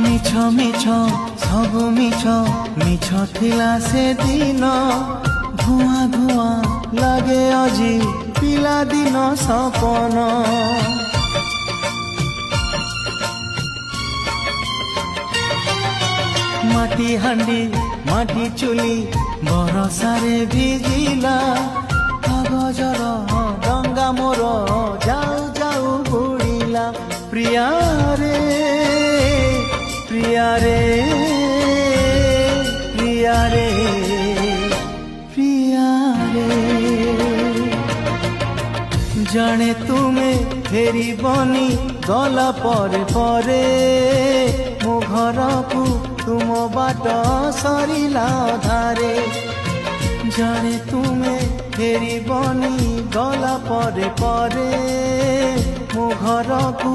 মিছ মিছ সবু মিছ মিছ থিলা সে দিন ধূয়া ধূয়া লাগে আজি পিলা দিন সপন মাটি হাঁডি মাটি চুলি বরষারে ভিজিলা কাগজর ডঙ্গা মোর যাও যাও বুড়িলা প্রিয়ারে প্রিয়ারে প্রিয়ারে প্রিয়ারে জানে তুমে ফেরিবনি গলা পরে পরে মো ঘরকু তুম বাট সরিলা ধারে জানে তুমে ফেরিবনি গলা পরে পরে মো ঘরকু